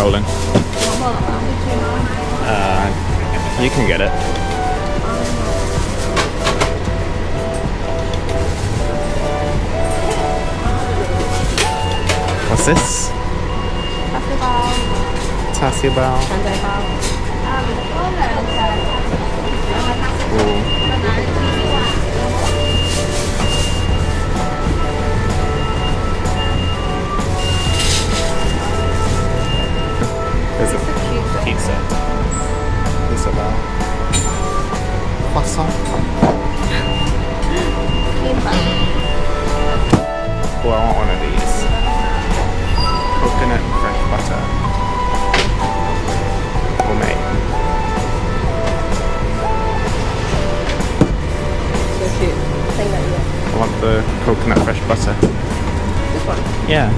scrolling. You can get it. What's this? Chassis bao. There's a pizza. Pizza bao. Croissant. Oh, I want one of these. Coconut fresh butter. Homemade. So cute. I want the coconut fresh butter. This one? Yeah.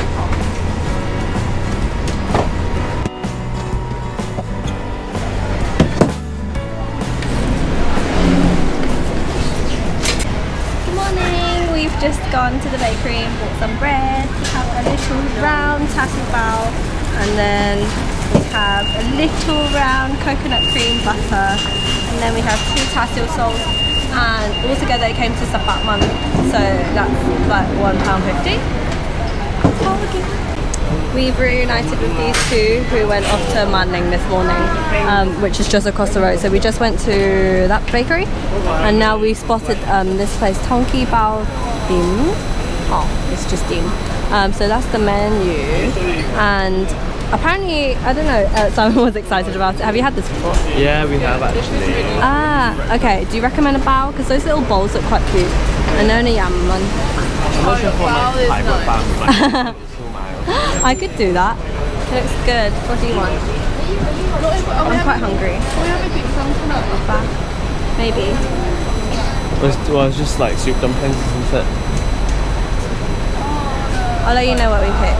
We've just gone to the bakery and bought some bread. We have a little round tassie bao, and then we have a little round coconut cream butter, and then we have 2 tassil soles, and altogether it came to Sapat so that's like £1.50. We've reunited with these two who went off to Manning this morning, which is just across the road. So we just went to that bakery, and now we spotted this place, Ton Kee Bao. Oh, it's just dim. So that's the menu, and apparently, I don't know, Simon was excited about it. Have you had this before? Yeah, we have actually. Ah, okay. Do you recommend a bao? Because those little bowls look quite cute. And they're only yam one. I could do that. It looks good. What do you want? I'm quite hungry. Maybe. Well, it's just like soup dumplings, isn't it? I'll let you know what we pick.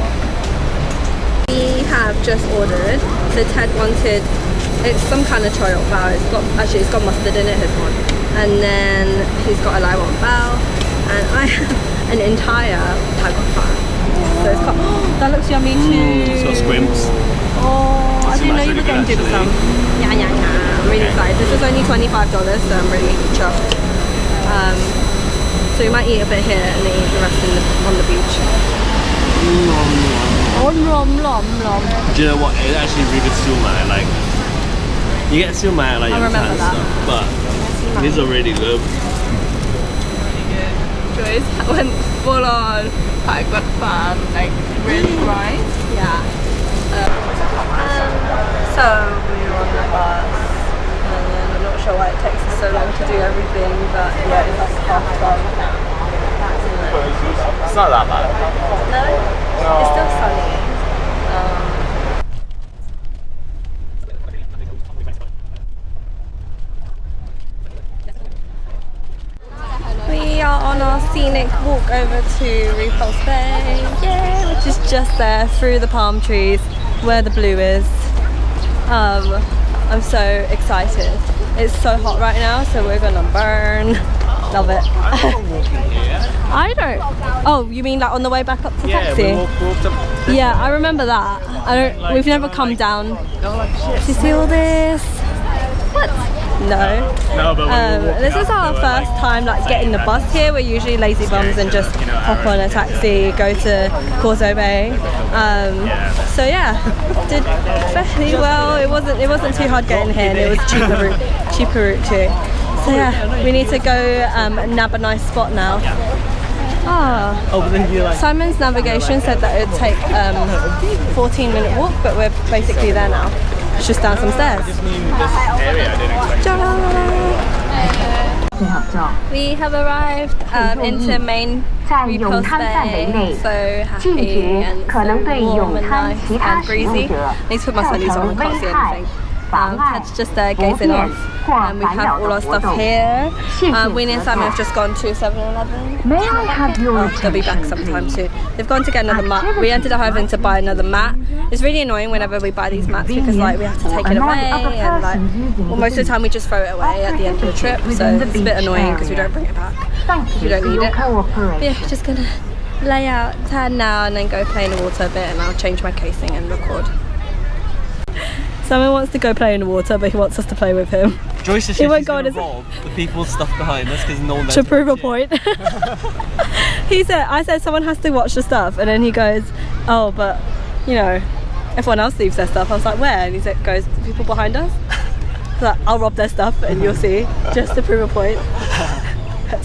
We have just ordered. So Ted wanted, it's some kind of choy bao. It's got mustard in it, his one. And then he's got a lai wang bao. And I have an entire tagok fan. So it's got, that looks yummy too. It's got squimps. Oh, I didn't know you were getting dim sum. Yeah. I'm really excited. This is only $25, so I'm really chuffed. So we might eat a bit here and then eat the rest on the beach. Do you know what? It's actually really good siomai. Like, you get siomai like I remember that. Stuff, but these are really good. Joyce went full on tagok fan, like with rice. Yeah. So we were on the bus, and I'm not sure why it takes us so long to do everything, but yeah, it's like half 12. It's not that bad. No? It's still sunny. We are on our scenic walk over to Repulse Bay, yeah, which is just there through the palm trees where the blue is. I'm so excited. It's so hot right now, so we're gonna burn. Love it. I don't. Oh, you mean like on the way back up to taxi? Yeah, I remember that. I don't. We've never come down. Do you see all this? What? No. No, but this is our first time like getting the bus here. We're usually lazy bums and just hop on a taxi, go to Repulse Bay. So yeah, did fairly well. It wasn't too hard getting here, and it was cheaper route too. So yeah, we need to go nab a nice spot now. Simon's navigation said that it would take 14-minute walk, but we're basically there now. It's just down some stairs. We have arrived into main Repulse Bay. So happy and so warm and nice and breezy. I need to put my sunnies on, I can't see anything. Ted's just there gazing off. We have all our stuff here. Winnie and Simon have just gone to 7-Eleven. May I have your They'll be back sometime soon. They've gone to get another mat. We ended up having to buy another mat. It's really annoying whenever we buy these mats because like we have to take it away and like most of the time we just throw it away at the end of the trip. So it's a bit annoying because we don't bring it back if we don't need it. But yeah, just gonna lay out, tan now and then go play in the water a bit and I'll change my casing and record. Simon wants to go play in the water, but he wants us to play with him. Joyce says He she's won't go gonna on his- rob the people's stuff behind us because no one knows To prove a point. I said someone has to watch the stuff, and then he goes, oh, but you know, everyone else leaves their stuff. I was like, where? And he goes, the people behind us. I was like, I'll rob their stuff and you'll see, just to prove a point.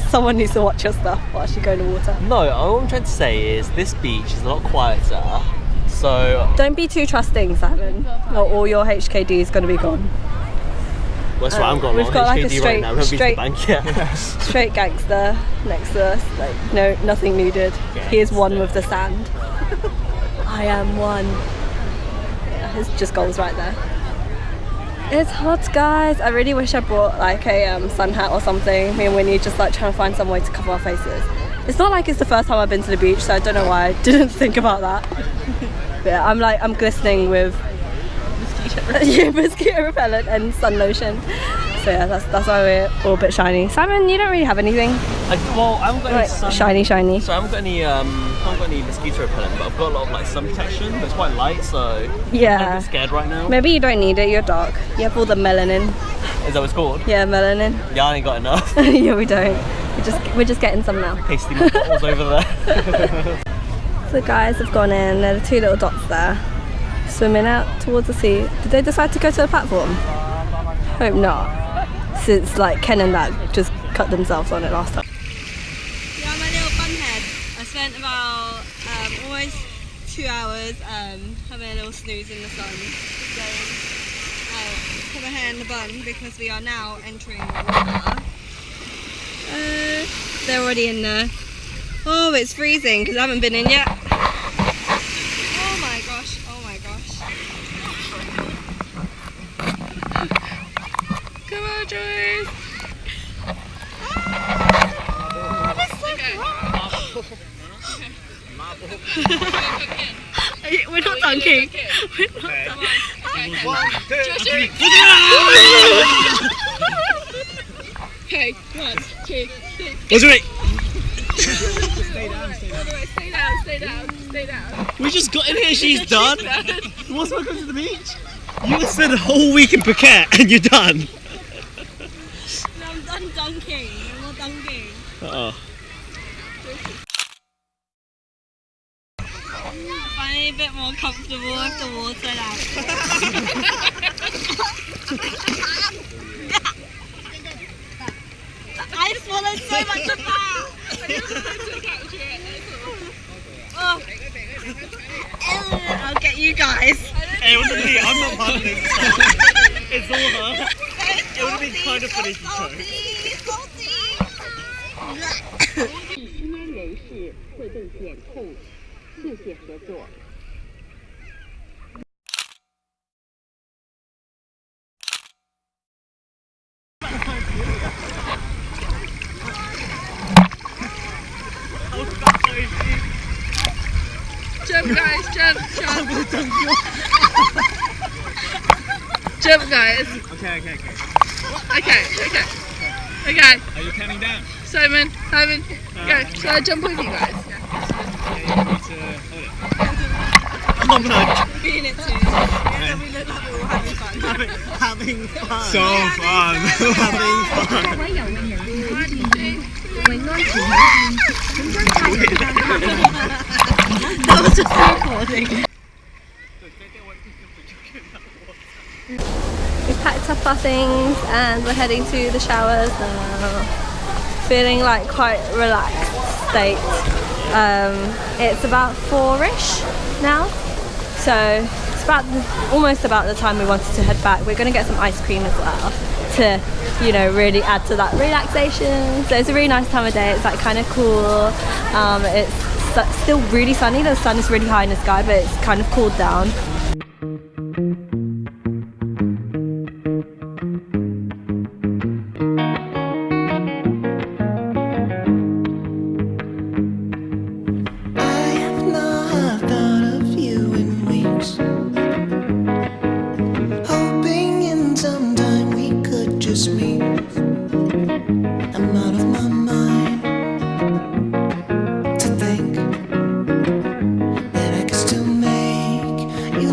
Someone needs to watch your stuff while you go in the water. No, all I'm trying to say is this beach is a lot quieter, so... Don't be too trusting, Simon, or all your HKD is going to be gone. Well, that's what I'm got We've on got like a HKD right now. We haven't been to the bank yet. straight gangster next to us, like no, nothing needed. He is one with the sand. I am one. Yeah, it's just goals right there. It's hot, guys. I really wish I brought like a sun hat or something. Me and Winnie just like trying to find some way to cover our faces. It's not like it's the first time I've been to the beach, so I don't know why I didn't think about that. But yeah, I'm glistening with mosquito repellent and sun lotion. So yeah, that's why we're all a bit shiny. Simon, you don't really have anything. Well, I haven't got any sun. Shiny. So I haven't got any mosquito repellent, but I've got a lot of like sun protection. But it's quite light, so yeah. I'm a bit scared right now. Maybe you don't need it. You're dark. You have all the melanin. Is that what it's called? Yeah, melanin. Yeah, I ain't got enough. Yeah, we don't. We're just getting some now. Pasting my bottles over there. The guys have gone in. There are two little dots there, swimming out towards the sea. Did they decide to go to the platform? Hope not. Since like Ken and Dad just cut themselves on it last time. Yeah, my little bunhead. I spent about almost 2 hours having a little snooze in the sun. Just put my hair in the bun because we are now entering the water. They're already in there. Oh, it's freezing because I haven't been in yet. Oh my gosh, oh my gosh. Come on, Joyce. Oh, that's so cool. We're not dunking. We're not dunking. 1, 2, 3. Okay, 1, 2, 3. What's it? Stay down. We just got in here, she's done. What's going to the beach? You spent a whole week in Phuket and you're done. No, I'm done dunking. I'm not dunking. Uh-oh. Finally a bit more comfortable with the water now. I swallowed so much of that. Oh. I'll get you guys. Hey, it wasn't me, I'm not part of this. It's all her. It would have been kind of funny if you tried. 吸烟人士会被检控，谢谢合作。 Jump, guys, jump. Jump, guys. Okay. Are you counting down? Simon, go. Shall I jump with you guys? Yeah, you need to hold it. I'm not Being it too. Yeah, we look like we're all having fun. having fun. So fun. Having fun. 各位有運人士注意，為安全起見，請將客人帶到 That was just recording. We packed up our things and we're heading to the showers now. Feeling like quite relaxed state. It's about 4-ish now, so it's almost about the time we wanted to head back. We're going to get some ice cream as well to, you know, really add to that relaxation. So it's a really nice time of day. It's like kind of cool. It's still really sunny. The sun is really high in the sky, but it's kind of cooled down. You